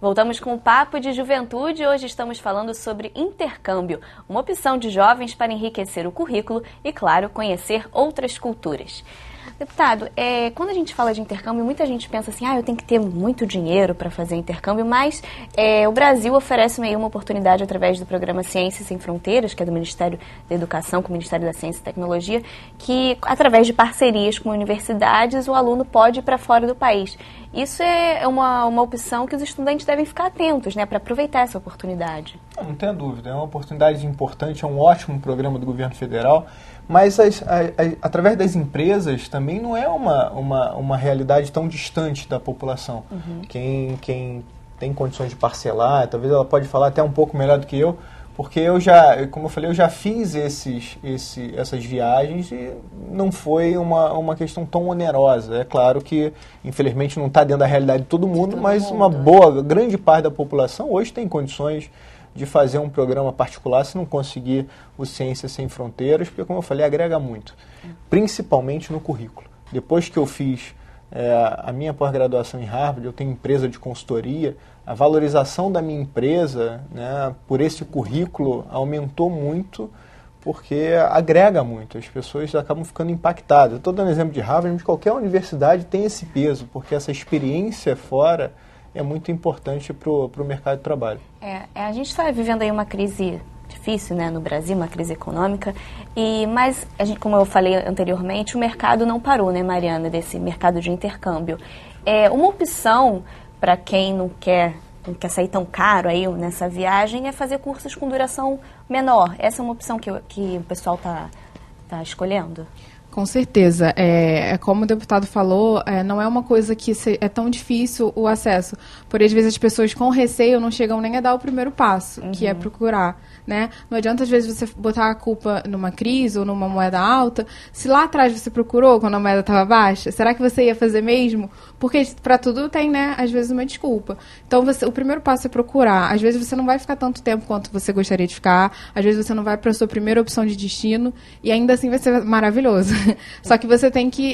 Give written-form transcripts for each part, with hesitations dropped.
Voltamos com o Papo de Juventude e hoje estamos falando sobre intercâmbio, uma opção de jovens para enriquecer o currículo e, claro, conhecer outras culturas. Deputado, quando a gente fala de intercâmbio, muita gente pensa assim, eu tenho que ter muito dinheiro para fazer intercâmbio, mas o Brasil oferece meio uma oportunidade através do programa Ciências Sem Fronteiras, que é do Ministério da Educação com o Ministério da Ciência e Tecnologia, que através de parcerias com universidades o aluno pode ir para fora do país. Isso é uma opção que os estudantes devem ficar atentos, né, para aproveitar essa oportunidade. Não tenho dúvida, é uma oportunidade importante, é um ótimo programa do governo federal, mas através das empresas também não é uma realidade tão distante da população. Uhum. Quem tem condições de parcelar, talvez ela pode falar até um pouco melhor do que eu, porque como eu falei, eu já fiz essas viagens e não foi uma questão tão onerosa. É claro que, infelizmente, não está dentro da realidade de todo mundo, mas uma grande parte da população hoje tem condições de fazer um programa particular se não conseguir o Ciências Sem Fronteiras, porque, como eu falei, agrega muito, principalmente no currículo. Depois que eu fiz a minha pós-graduação em Harvard, eu tenho empresa de consultoria, a valorização da minha empresa, né, por esse currículo aumentou muito, porque agrega muito, as pessoas acabam ficando impactadas. Eu estou dando exemplo de Harvard, mas qualquer universidade tem esse peso, porque essa experiência fora é muito importante para o mercado de trabalho. A gente está vivendo aí uma crise difícil, né, no Brasil, uma crise econômica, mas como eu falei anteriormente, o mercado não parou, né, Mariana, desse mercado de intercâmbio. Uma opção para quem não quer sair tão caro aí nessa viagem é fazer cursos com duração menor. Essa é uma opção que o pessoal tá escolhendo? Com certeza. Como o deputado falou, não é uma coisa que é tão difícil o acesso. Por às vezes as pessoas com receio não chegam nem a dar o primeiro passo, que é procurar. Né? Não adianta, às vezes, você botar a culpa numa crise ou numa moeda alta. Se lá atrás você procurou quando a moeda estava baixa, será que você ia fazer mesmo? Porque para tudo tem, né, às vezes, uma desculpa. Então, o primeiro passo é procurar. Às vezes você não vai ficar tanto tempo quanto você gostaria de ficar. Às vezes você não vai para a sua primeira opção de destino. E ainda assim vai ser maravilhoso. Só que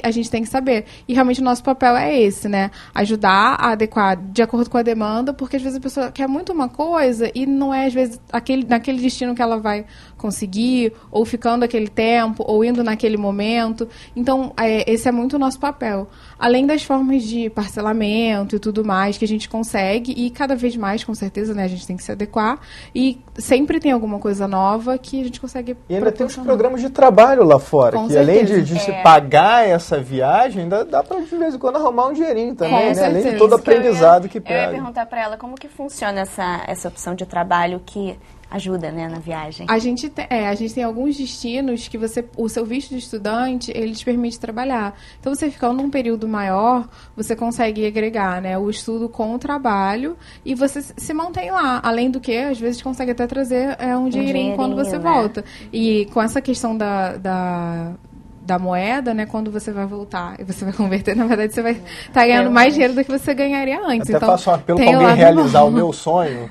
a gente tem que saber. E realmente o nosso papel é esse, né? Ajudar a adequar de acordo com a demanda, porque às vezes a pessoa quer muito uma coisa e não é, às vezes, naquele destino que ela vai conseguir, ou ficando aquele tempo, ou indo naquele momento. Então, esse é muito o nosso papel. Além das formas de parcelamento e tudo mais que a gente consegue, e cada vez mais, com certeza, né, a gente tem que se adequar, e sempre tem alguma coisa nova que a gente consegue E ainda tem os programas de trabalho lá fora, que além de se pagar essa viagem, ainda dá para, de vez em quando, arrumar um dinheirinho também, né? Além de todo o aprendizado que pega. Eu ia perguntar para ela como que funciona essa opção de trabalho que ajuda, né, na viagem. A gente tem alguns destinos que o seu visto de estudante, ele te permite trabalhar. Então, você ficando num período maior, você consegue agregar, né, o estudo com o trabalho e você se mantém lá. Além do que, às vezes, consegue até trazer um dinheirinho quando você volta. E com essa questão da moeda, né, quando você vai voltar e você vai converter, na verdade você vai estar ganhando mais dinheiro do que você ganharia antes. Até faço um apelo para alguém realizar o meu sonho.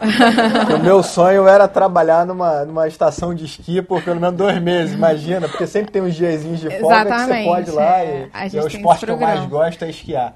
O meu sonho era trabalhar numa estação de esqui por pelo menos 2 meses, imagina, porque sempre tem uns diazinhos de folga que você pode ir lá e o esporte que eu mais gosto é esquiar.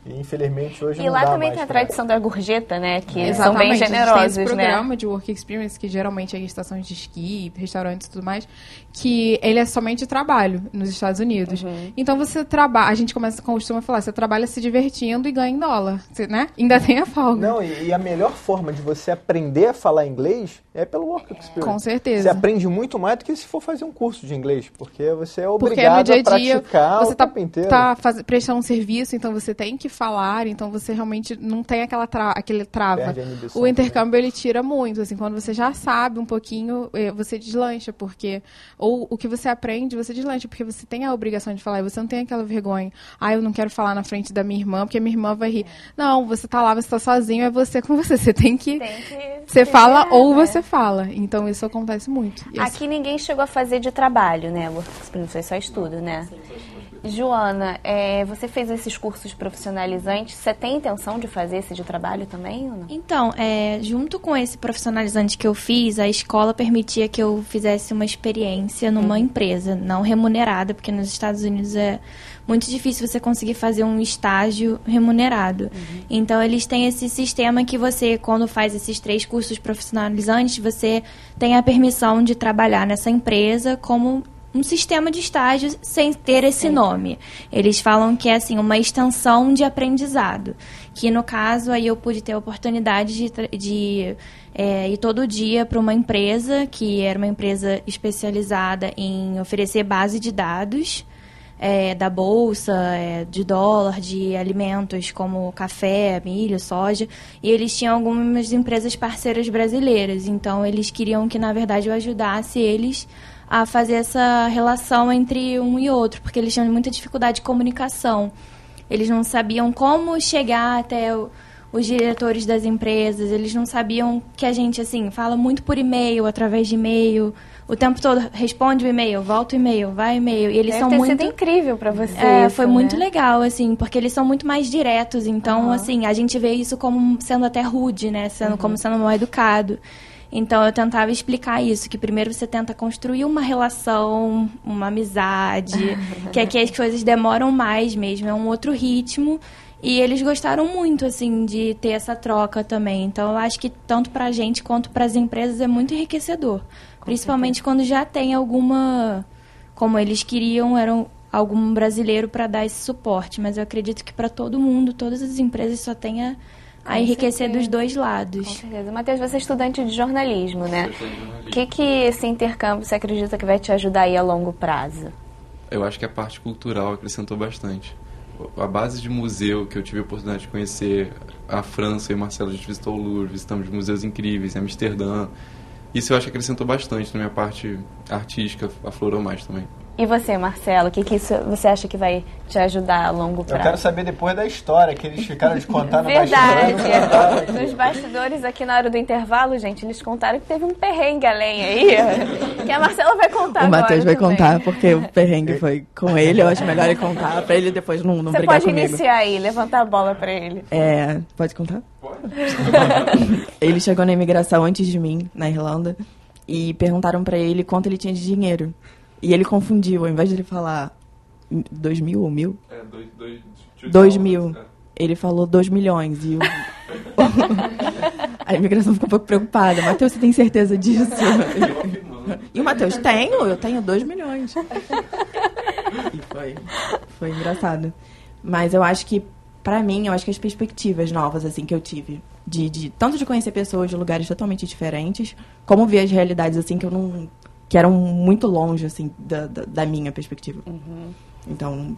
E, infelizmente, hoje não dá mais. E lá também tem a tradição da gorjeta, né? Que são bem generosos, tem esse programa de Work Experience, que geralmente é em estações de esqui, restaurantes e tudo mais, que ele é somente trabalho nos Estados Unidos. Então, você trabalha... A gente costuma falar, você trabalha se divertindo e ganha em dólar, né? Ainda tem a folga. Não, e a melhor forma de você aprender a falar inglês é pelo Work Experience. Com certeza. Você aprende muito mais do que se for fazer um curso de inglês, porque você é obrigado a praticar o tempo inteiro. Você prestando um serviço, então você tem que falar, então você realmente não tem aquele trava. O intercâmbio, ele tira muito, assim, quando você já sabe um pouquinho, você deslancha, porque... Ou o que você aprende, você deslancha, porque você tem a obrigação de falar, e você não tem aquela vergonha. Eu não quero falar na frente da minha irmã, porque a minha irmã vai rir. Não, você tá lá, você tá sozinho, é você com você. Você tem que você fala ou você fala. Então, isso acontece muito. Aqui ninguém chegou a fazer de trabalho, né? Você só estudo, né? Joana, você fez esses cursos profissionalizantes, você tem intenção de fazer esse de trabalho também ou não? Então, junto com esse profissionalizante que eu fiz, a escola permitia que eu fizesse uma experiência numa empresa, não remunerada, porque nos Estados Unidos é muito difícil você conseguir fazer um estágio remunerado. Então, eles têm esse sistema que você, quando faz esses 3 cursos profissionalizantes, você tem a permissão de trabalhar nessa empresa como um sistema de estágios sem ter esse nome. Eles falam que é assim, uma extensão de aprendizado. Que no caso, aí eu pude ter a oportunidade de ir todo dia para uma empresa, que era uma empresa especializada em oferecer base de dados da bolsa, de dólar, de alimentos como café, milho, soja. E eles tinham algumas empresas parceiras brasileiras. Então, eles queriam que, na verdade, eu ajudasse eles a fazer essa relação entre um e outro, porque eles tinham muita dificuldade de comunicação. Eles não sabiam como chegar até os diretores das empresas, eles não sabiam que a gente, assim, fala muito por e-mail, através de e-mail, o tempo todo responde o e-mail, volta o e-mail, vai o e-mail, e eles são muito... Deve ter sido incrível para você isso, foi muito legal, assim, porque eles são muito mais diretos, então, assim, a gente vê isso como sendo até rude, né, como sendo mal educado. Então, eu tentava explicar isso, que primeiro você tenta construir uma relação, uma amizade, que aqui as coisas demoram mais mesmo, é um outro ritmo. E eles gostaram muito, assim, de ter essa troca também. Então, eu acho que tanto pra gente quanto pras empresas é muito enriquecedor. Principalmente quando já tem alguma... Como eles queriam, era algum brasileiro para dar esse suporte. Mas eu acredito que para todo mundo, todas as empresas só tenha... a enriquecer dos dois lados. Com certeza. Matheus, você é estudante de jornalismo, né? O que esse intercâmbio você acredita que vai te ajudar aí a longo prazo? Eu acho que a parte cultural acrescentou bastante. A base de museu que eu tive a oportunidade de conhecer, a França e o Marcelo, a gente visitou o Louvre, visitamos museus incríveis, em Amsterdã. Isso eu acho que acrescentou bastante na minha parte artística, aflorou mais também. E você, Marcelo, o que isso você acha que vai te ajudar a longo prazo? Eu quero saber depois da história que eles ficaram de contar no Verdade. bastidor. Nos bastidores aqui na hora do intervalo, gente, eles contaram que teve um perrengue além aí, que a Marcela vai contar agora. O Matheus vai também. contar, porque o perrengue foi com ele. Eu acho melhor ele contar, pra ele depois não brigar comigo. Você pode iniciar aí, levantar a bola pra ele. Pode contar? Pode. Ele chegou na imigração antes de mim, na Irlanda, e perguntaram pra ele quanto ele tinha de dinheiro. E ele confundiu, ao invés de ele falar 2.000 ou 1.000? 2.000. Ele falou 2 milhões. E a imigração ficou um pouco preocupada. Matheus, você tem certeza disso? E o Matheus, eu tenho 2 milhões. E foi engraçado. Mas eu acho que, pra mim, eu acho que as perspectivas novas assim, que eu tive, tanto de conhecer pessoas de lugares totalmente diferentes, como ver as realidades assim que eram muito longe, assim, da minha perspectiva. Então,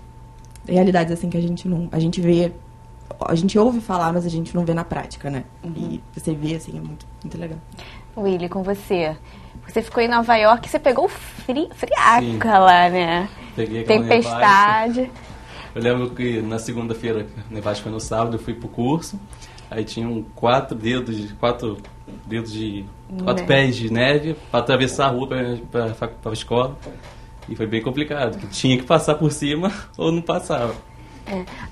realidades, assim, que a gente vê, a gente ouve falar, mas a gente não vê na prática, né? E você vê, assim, é muito, muito legal. Willy, com você. Você ficou em Nova York, você pegou friaca lá, né? Peguei aquela tempestade. Nevasca. Eu lembro que na segunda-feira, a nevasca foi no sábado, eu fui pro curso, aí tinham 4 pés de neve para atravessar a rua para a escola. E foi bem complicado, que tinha que passar por cima ou não passava.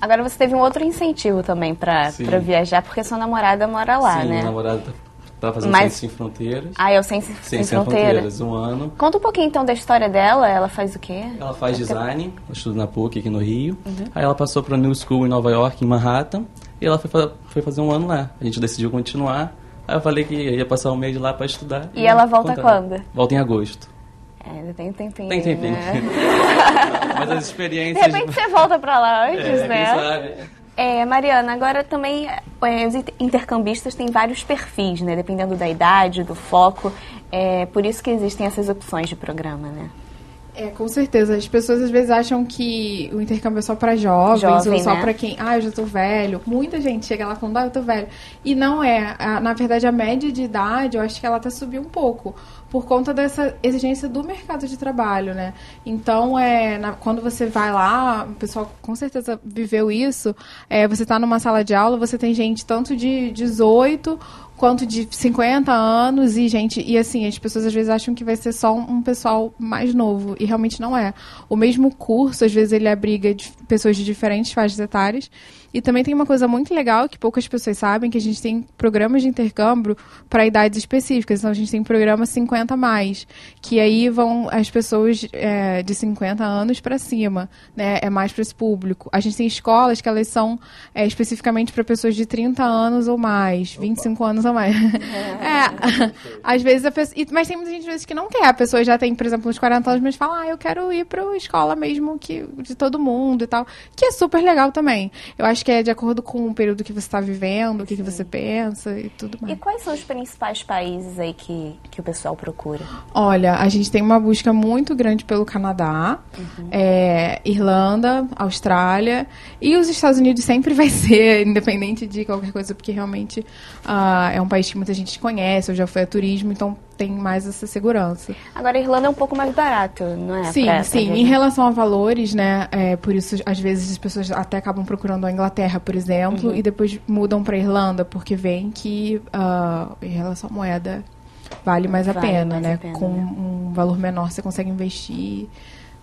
Agora você teve um outro incentivo também para viajar, porque sua namorada mora lá, né? Sim, minha namorada tá fazendo Ciências Sem Fronteiras. É o Ciências Sem Fronteiras, 1 ano. Conta um pouquinho então da história dela, ela faz o quê? Ela faz design, ela estuda na PUC aqui no Rio. Aí ela passou para a New School em Nova York, em Manhattan, e ela foi fazer 1 ano lá. A gente decidiu continuar. Aí eu falei que ia passar 1 mês lá para estudar. E ela volta quando? Volta em agosto. Ainda tem um tempinho. Tem tempinho. Né? Mas as experiências... De repente você volta pra lá antes, né? Quem sabe? Mariana, agora também os intercambistas têm vários perfis, né? Dependendo da idade, do foco. Por isso que existem essas opções de programa, né? Com certeza. As pessoas às vezes acham que o intercâmbio é só para jovens ou só, né? Para quem, eu já tô velho. Muita gente chega lá falando, eu tô velho. E não é. Na verdade, a média de idade, eu acho que ela até subiu um pouco por conta dessa exigência do mercado de trabalho, né? Então, quando você vai lá, o pessoal com certeza viveu isso, você tá numa sala de aula, você tem gente tanto de 18 quanto de 50 anos e assim, as pessoas às vezes acham que vai ser só um pessoal mais novo e realmente não é. O mesmo curso, às vezes ele abriga pessoas de diferentes faixas etárias. E também tem uma coisa muito legal que poucas pessoas sabem, que a gente tem programas de intercâmbio para idades específicas. Então, a gente tem programa 50+, que aí vão as pessoas de 50 anos para cima, né? É mais para esse público. A gente tem escolas que elas são especificamente para pessoas de 30 anos ou mais, 25 anos ou mais. Às vezes a pessoa... Mas tem muita gente às vezes que não quer. A pessoa já tem, por exemplo, uns 40 anos, mas fala, eu quero ir para a escola mesmo que de todo mundo e tal. Que é super legal também. Eu acho que é de acordo com o período que você está vivendo, o que você pensa e tudo mais. E quais são os principais países aí que o pessoal procura? Olha, a gente tem uma busca muito grande pelo Canadá, Irlanda, Austrália, e os Estados Unidos sempre vai ser, independente de qualquer coisa, porque realmente é um país que muita gente conhece, eu já fui a turismo, então tem mais essa segurança. Agora, a Irlanda é um pouco mais barato, não é? Sim. Em relação a valores, né, por isso, às vezes, as pessoas até acabam procurando a Inglaterra, por exemplo, e depois mudam para a Irlanda, porque veem que, em relação à moeda, vale mais a pena, né? Com um valor menor, você consegue investir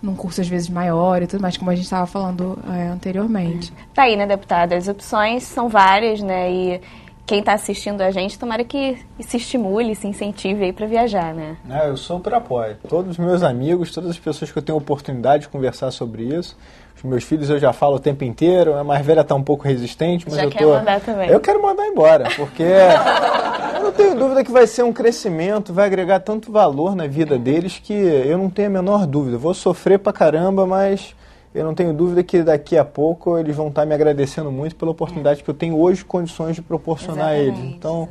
num curso, às vezes, maior e tudo mais, como a gente estava falando anteriormente. Tá aí, né, deputada? As opções são várias, né, e quem está assistindo a gente, tomara que se estimule, se incentive aí para viajar, né? Eu super apoio. Todos os meus amigos, todas as pessoas que eu tenho oportunidade de conversar sobre isso. Os meus filhos eu já falo o tempo inteiro. A mais velha está um pouco resistente, mas mandar também. Eu quero mandar embora, porque eu não tenho dúvida que vai ser um crescimento, vai agregar tanto valor na vida deles que eu não tenho a menor dúvida. Eu vou sofrer pra caramba, mas eu não tenho dúvida que daqui a pouco eles vão estar me agradecendo muito pela oportunidade que eu tenho hoje, condições de proporcionar a eles. Então,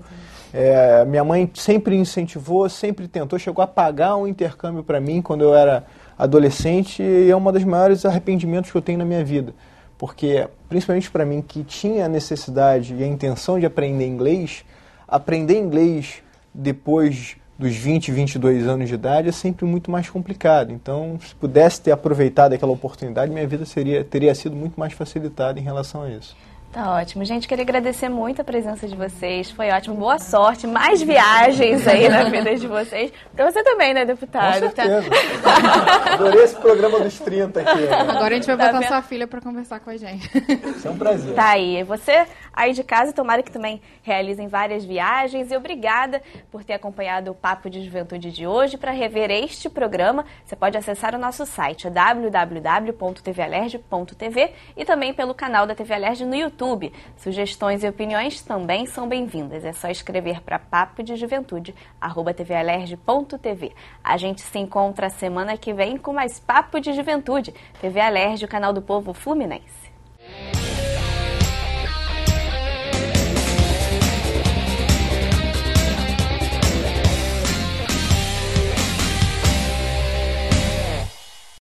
minha mãe sempre incentivou, sempre tentou, chegou a pagar um intercâmbio para mim quando eu era adolescente, e é um dos maiores arrependimentos que eu tenho na minha vida. Porque, principalmente para mim, que tinha a necessidade e a intenção de aprender inglês depois dos 20, 22 anos de idade é sempre muito mais complicado. Então, se pudesse ter aproveitado aquela oportunidade, minha vida teria sido muito mais facilitada em relação a isso. Tá ótimo. Gente, queria agradecer muito a presença de vocês. Foi ótimo. Boa sorte. Mais viagens aí na vida de vocês. Pra você também, né, deputado? Com certeza. Adorei esse programa dos 30 aqui. Né? Agora a gente vai botar sua filha para conversar com a gente. Isso é um prazer. Tá aí. E você aí de casa, tomara que também realizem várias viagens. E obrigada por ter acompanhado o Papo de Juventude de hoje. Para rever este programa, você pode acessar o nosso site, www.tvalerj.tv, e também pelo canal da TV Alerj no YouTube. Sugestões e opiniões também são bem-vindas. É só escrever para papodejuventude@tvalerj.tv. A gente se encontra semana que vem com mais Papo de Juventude. TV Alerj, o canal do povo fluminense.